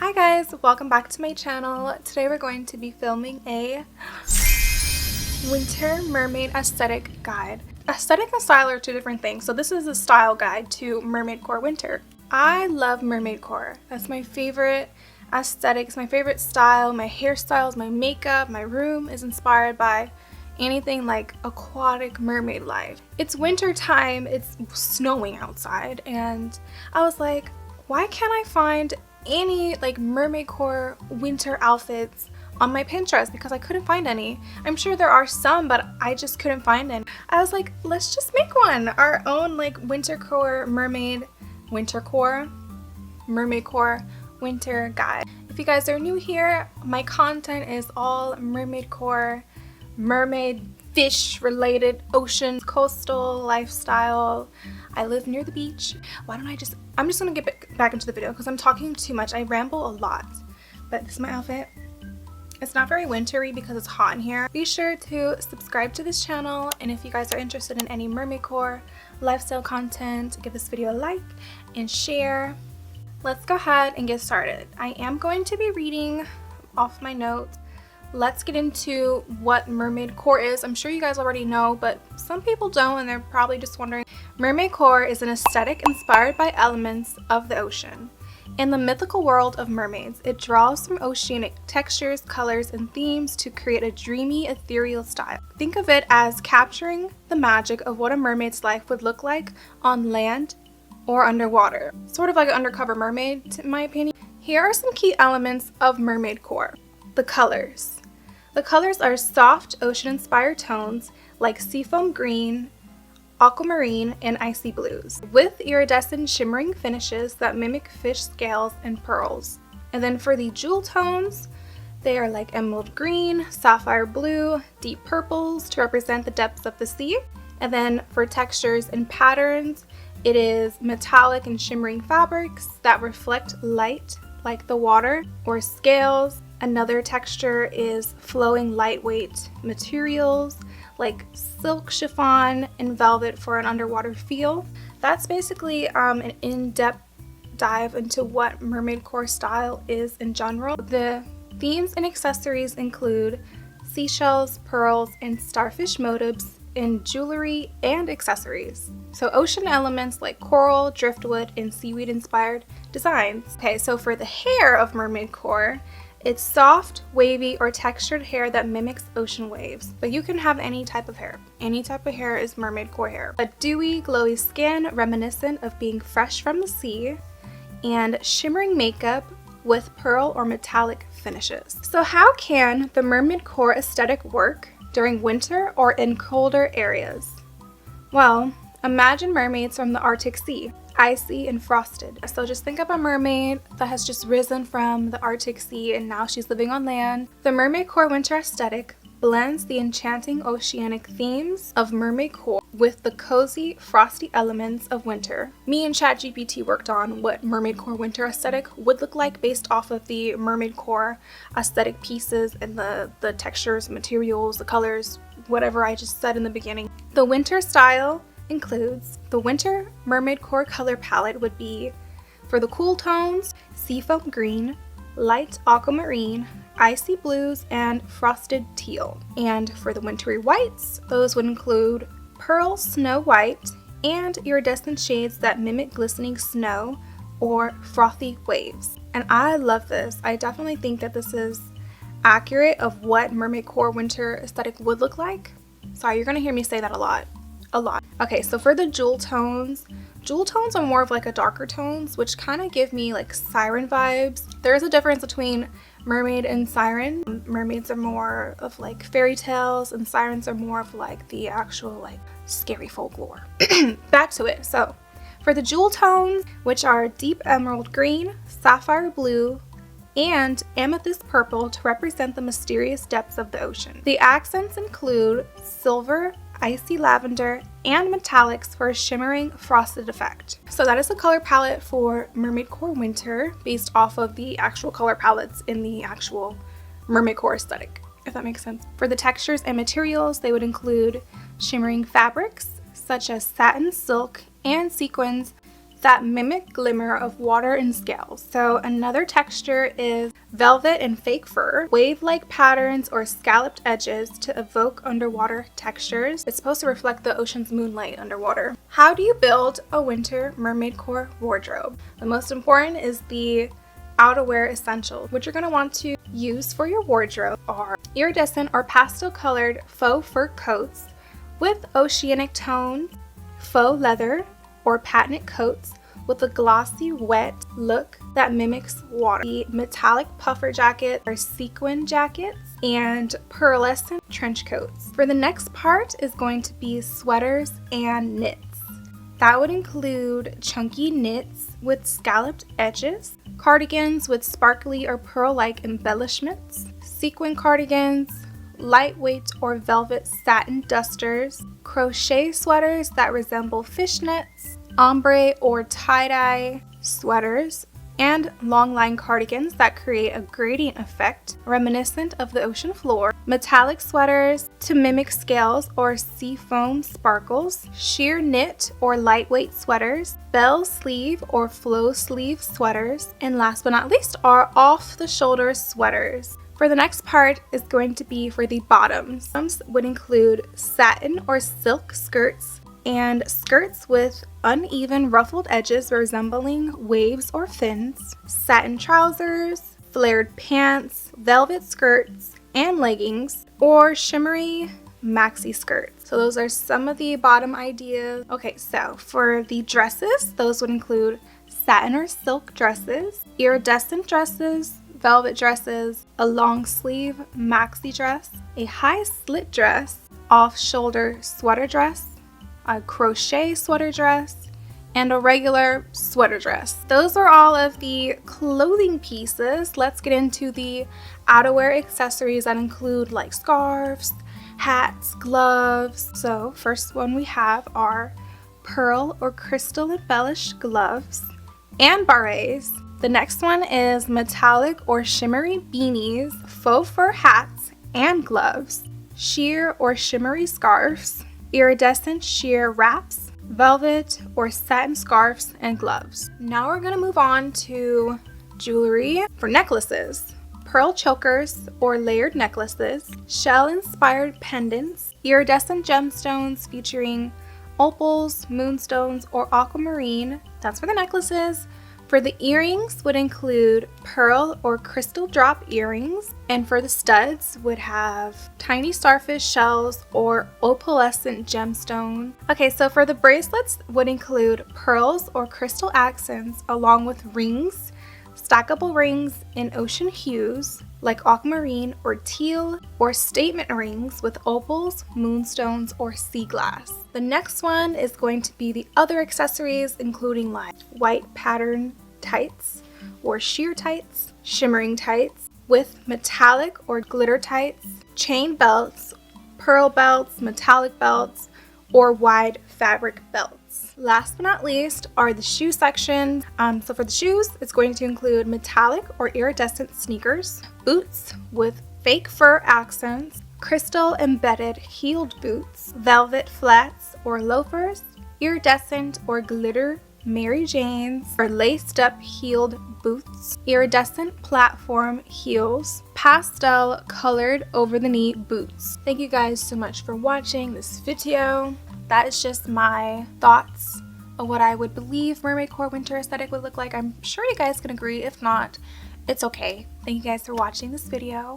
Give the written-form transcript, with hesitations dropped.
Hi guys, welcome back to my channel. Today we're going to be filming a winter mermaid aesthetic guide. Aesthetic and style are two different things, so this is a style guide to mermaid core winter. I love mermaid core. That's my favorite aesthetic, it's my favorite style. My hairstyles, my makeup, my room is inspired by anything like aquatic mermaid life. It's winter time, it's snowing outside, and I was like, why can't I find any like mermaid core winter outfits on my Pinterest, because I couldn't find any. I'm sure there are some, but I just couldn't find any. I was like, let's just make one, our own like winter core mermaid core winter guide. If you guys are new here, my content is all mermaid core, mermaid fish related, ocean, coastal lifestyle. I live near the beach. I'm just gonna get back into the video because I'm talking too much. I ramble a lot. But this is my outfit. It's not very wintry because it's hot in here. Be sure to subscribe to this channel, and if you guys are interested in any mermaid core lifestyle content, give this video a like and share. Let's go ahead and get started. I am going to be reading off my notes. Let's get into what mermaid core is. I'm sure you guys already know, but some people don't, and they're probably just wondering. Mermaid core is an aesthetic inspired by elements of the ocean. In the mythical world of mermaids, it draws from oceanic textures, colors, and themes to create a dreamy, ethereal style. Think of it as capturing the magic of what a mermaid's life would look like on land or underwater. Sort of like an undercover mermaid, in my opinion. Here are some key elements of mermaid core. The colors. The colors are soft, ocean-inspired tones like seafoam green, aquamarine, and icy blues, with iridescent shimmering finishes that mimic fish scales and pearls. And then for the jewel tones, they are like emerald green, sapphire blue, deep purples to represent the depths of the sea. And then for textures and patterns, it is metallic and shimmering fabrics that reflect light like the water, or scales. Another texture is flowing lightweight materials like silk, chiffon, and velvet for an underwater feel. That's basically an in-depth dive into what mermaid core style is in general. The themes and accessories include seashells, pearls, and starfish motifs in jewelry and accessories. So ocean elements like coral, driftwood, and seaweed inspired designs. Okay, so for the hair of mermaid core, it's soft, wavy, or textured hair that mimics ocean waves. But you can have any type of hair. Any type of hair is mermaid core hair. A dewy, glowy skin reminiscent of being fresh from the sea, and shimmering makeup with pearl or metallic finishes. So how can the mermaid core aesthetic work during winter or in colder areas? Well, imagine mermaids from the Arctic Sea. Icy and frosted. So just think of a mermaid that has just risen from the Arctic Sea and now she's living on land. The mermaid core winter aesthetic blends the enchanting oceanic themes of mermaid core with the cozy, frosty elements of winter. Me and ChatGPT worked on what mermaid core winter aesthetic would look like based off of the mermaid core aesthetic pieces and the textures, materials, the colors, whatever I just said in the beginning. The winter style includes the winter mermaid core color palette would be, for the cool tones, seafoam green, light aquamarine, icy blues, and frosted teal. And for the wintry whites, those would include pearl snow white and iridescent shades that mimic glistening snow or frothy waves. And I love this. I definitely think that this is accurate of what mermaid core winter aesthetic would look like. Sorry, you're gonna hear me say that a lot. Okay, so for the jewel tones are more of like a darker tones, which kind of give me like siren vibes. There is a difference between mermaid and siren. Mermaids are more of like fairy tales, and sirens are more of like the actual like scary folklore. Back to it. So for the jewel tones, which are deep emerald green, sapphire blue, and amethyst purple to represent the mysterious depths of the ocean. The accents include silver, icy lavender, and metallics for a shimmering frosted effect. So that is the color palette for mermaid core winter based off of the actual color palettes in the actual mermaid core aesthetic, if that makes sense. For the textures and materials, they would include shimmering fabrics such as satin, silk, and sequins that mimic glimmer of water and scales. So another texture is velvet and fake fur, wave-like patterns or scalloped edges to evoke underwater textures. It's supposed to reflect the ocean's moonlight underwater. How do you build a winter mermaid core wardrobe? The most important is the outerwear essentials. What you're going to want to use for your wardrobe are iridescent or pastel colored faux fur coats with oceanic tones, faux leather or patent coats with a glossy wet look that mimics water, the metallic puffer jacket or sequin jackets, and pearlescent trench coats. For the next part is going to be sweaters and knits. That would include chunky knits with scalloped edges, cardigans with sparkly or pearl-like embellishments, sequin cardigans, lightweight or velvet satin dusters, crochet sweaters that resemble fishnets, ombre or tie-dye sweaters, and long-line cardigans that create a gradient effect reminiscent of the ocean floor, metallic sweaters to mimic scales or sea foam sparkles, sheer knit or lightweight sweaters, bell sleeve or flow sleeve sweaters, and last but not least are off-the-shoulder sweaters. For the next part is going to be for the bottoms. Bottoms would include satin or silk skirts and skirts with uneven ruffled edges resembling waves or fins, satin trousers, flared pants, velvet skirts and leggings, or shimmery maxi skirts. So those are some of the bottom ideas. Okay, so for the dresses, those would include satin or silk dresses, iridescent dresses, velvet dresses, a long sleeve maxi dress, a high slit dress, off-shoulder sweater dress, a crochet sweater dress, and a regular sweater dress. Those are all of the clothing pieces. Let's get into the outerwear accessories that include like scarves, hats, gloves. So first one we have are pearl or crystal embellished gloves and berets. The next one is metallic or shimmery beanies, faux fur hats and gloves, sheer or shimmery scarves, iridescent sheer wraps, velvet or satin scarves and gloves. Now we're going to move on to jewelry. For necklaces, pearl chokers or layered necklaces, shell-inspired pendants, iridescent gemstones featuring opals, moonstones, or aquamarine. That's for the necklaces. For the earrings would include pearl or crystal drop earrings, and for the studs would have tiny starfish shells or opalescent gemstone. Okay, so for the bracelets would include pearls or crystal accents along with rings, stackable rings in ocean hues like aquamarine or teal, or statement rings with opals, moonstones, or sea glass. The next one is going to be the other accessories, including like white pattern tights or sheer tights, shimmering tights with metallic or glitter tights, chain belts, pearl belts, metallic belts, or wide fabric belts. Last but not least are the shoe section. So for the shoes, it's going to include metallic or iridescent sneakers, boots with fake fur accents, crystal embedded heeled boots, velvet flats or loafers, iridescent or glitter Mary Janes or laced up heeled boots, iridescent platform heels, pastel colored over the knee boots. Thank you guys so much for watching this video. That is just my thoughts of what I would believe mermaid core winter aesthetic would look like. I'm sure you guys can agree. If not, it's okay. Thank you guys for watching this video.